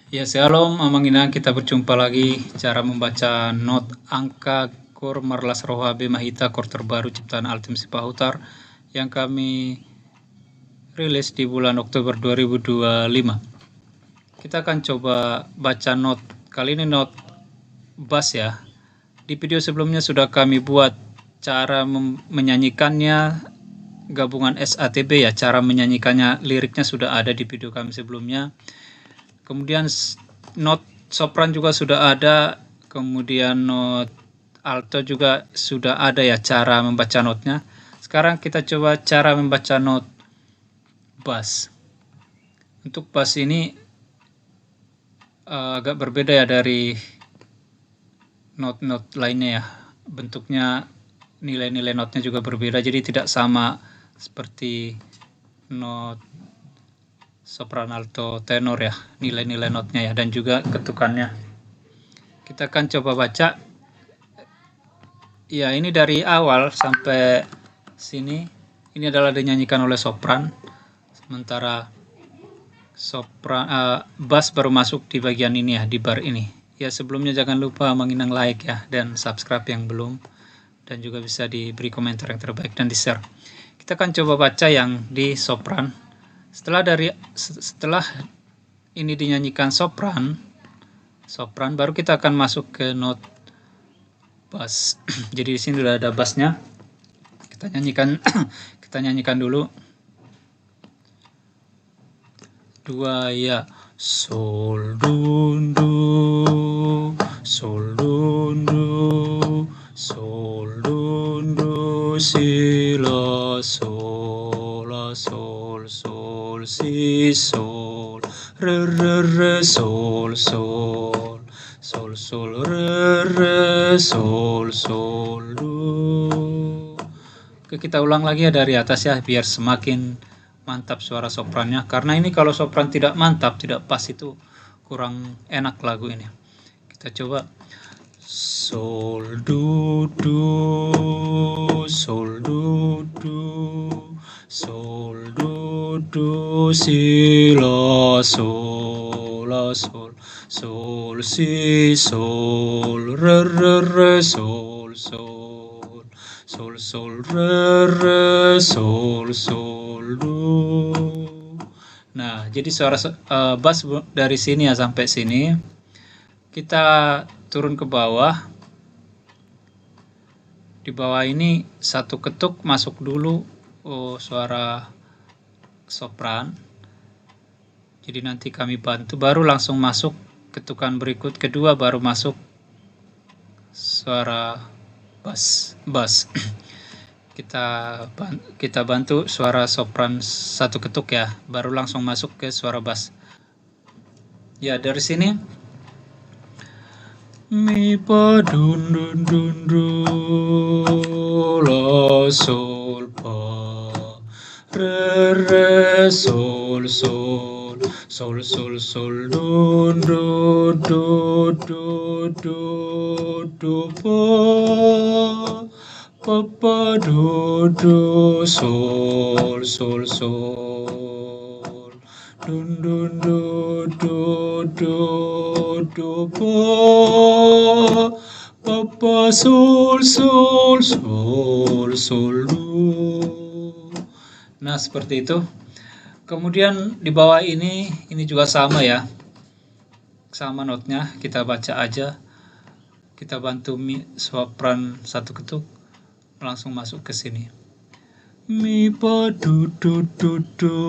Ya, shalom, Amang kita berjumpa lagi. Cara membaca not angka kor marlas rohabe mahita kor terbaru ciptaan Altim Sipahutar yang kami rilis di bulan Oktober 2025. Kita akan coba baca not. Kali ini not bass ya. Di video sebelumnya sudah kami buat cara menyanyikannya, gabungan SATB ya, cara menyanyikannya, liriknya sudah ada di video kami sebelumnya. Kemudian not sopran juga sudah ada, kemudian not alto juga sudah ada ya, cara membaca notnya. Sekarang kita coba cara membaca not bass. Untuk bass ini agak berbeda ya dari not-not lainnya ya. Bentuknya, nilai-nilai notnya juga berbeda, jadi tidak sama seperti not sopran, alto, tenor ya, nilai-nilai notnya ya, dan juga ketukannya. Kita akan coba baca. Ya, ini dari awal sampai sini, ini adalah dinyanyikan oleh sopran, sementara bass baru masuk di bagian ini ya, di bar ini. Ya, sebelumnya jangan lupa menginang like ya, dan subscribe yang belum, dan juga bisa diberi komentar yang terbaik dan di share. Kita akan coba baca yang di sopran. Setelah ini dinyanyikan sopran, baru kita akan masuk ke not bass. Jadi di sini sudah ada bassnya. Kita nyanyikan dulu. Dua ya, sol dundu, sol dundu, sol dundu, si la sol la sol sol si sol re re re sol sol sol sol re re sol sol do. Oke, kita ulang lagi ya dari atas ya, biar semakin mantap suara soprannya. Karena ini kalau sopran tidak mantap, tidak pas, itu kurang enak lagu ini. Kita coba. Sol do do, sol do do, sol do do, si la sol la sol, sol si sol re re re sol sol, sol sol re re sol sol do. Nah, jadi suara bass dari sini ya sampai sini. Kita turun ke bawah. Di bawah ini satu ketuk masuk dulu suara sopran. Jadi nanti kami bantu, baru langsung masuk ketukan berikut kedua, baru masuk suara bass. Kita bantu suara sopran satu ketuk ya, baru langsung masuk ke suara bass. Ya, dari sini mi pa dun dun dun do la sol pa re re sol sol sol sol sol do do do do do do pa pa pa do do sol sol sol dun dun do do do do pa pa sol sol sol sol do. Nah, seperti itu. Kemudian di bawah ini juga sama ya, sama notnya, kita baca aja. Kita bantu sopran satu ketuk, langsung masuk ke sini. Mi pa du du du du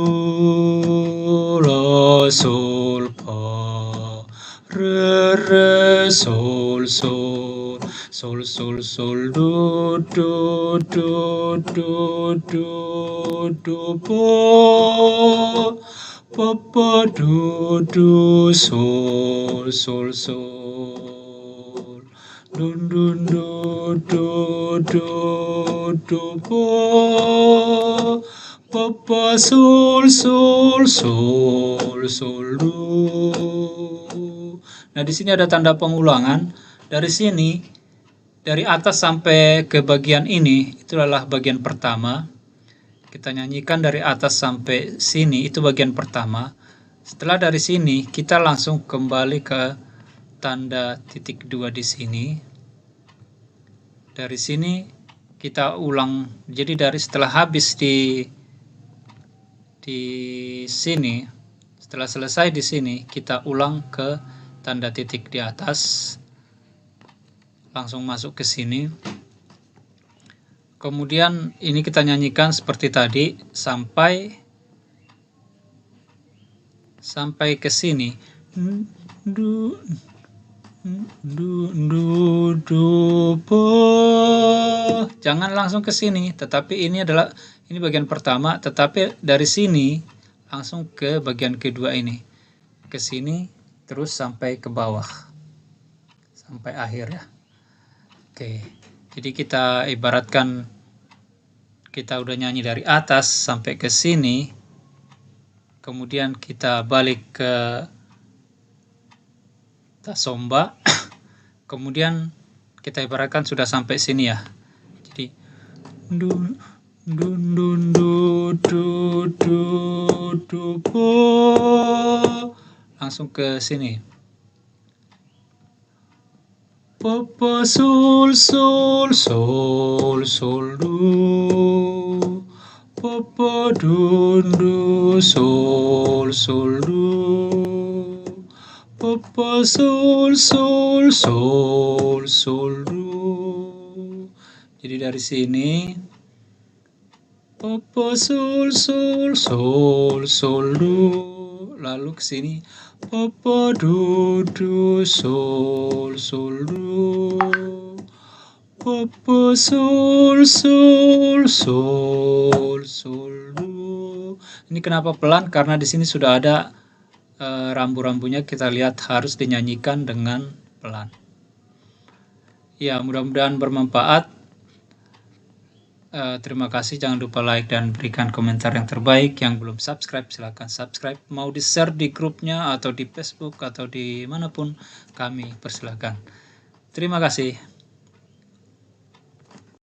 la sol pa re re sol sol sol sol sol do do do do do do pa pa do do sol sol sol dun dun do do do do pa pa sol sol sol sol do. Nah, di sini ada tanda pengulangan. Dari sini, dari atas sampai ke bagian ini, itu adalah bagian pertama. Kita nyanyikan dari atas sampai sini, itu bagian pertama. Setelah dari sini kita langsung kembali ke tanda titik 2 di sini. Dari sini kita ulang, jadi dari setelah habis di sini, setelah selesai di sini kita ulang ke tanda titik di atas, langsung masuk ke sini. Kemudian ini kita nyanyikan seperti tadi sampai ke sini. Jangan langsung ke sini, tetapi ini bagian pertama, tetapi dari sini langsung ke bagian kedua ini, ke sini terus sampai ke bawah, sampai akhir ya. Oke, jadi kita ibaratkan kita udah nyanyi dari atas sampai ke sini, kemudian kita balik ke tasomba, kemudian kita ibaratkan sudah sampai sini ya. Jadi langsung ke sini. Papa sol sol sol sol do, papa do sol sol do, papa sol sol sol sol do. Jadi dari sini papa sol sol sol sol do, lalu ke sini papa do sol sol do, papa sol sol sol sol do. Ini kenapa pelan? Karena di sini sudah ada rambu-rambunya, kita lihat harus dinyanyikan dengan pelan. Ya, mudah-mudahan bermanfaat. Terima kasih, jangan lupa like dan berikan komentar yang terbaik. Yang belum subscribe silahkan subscribe, mau di share di grupnya atau di Facebook atau di manapun kami persilahkan. Terima kasih.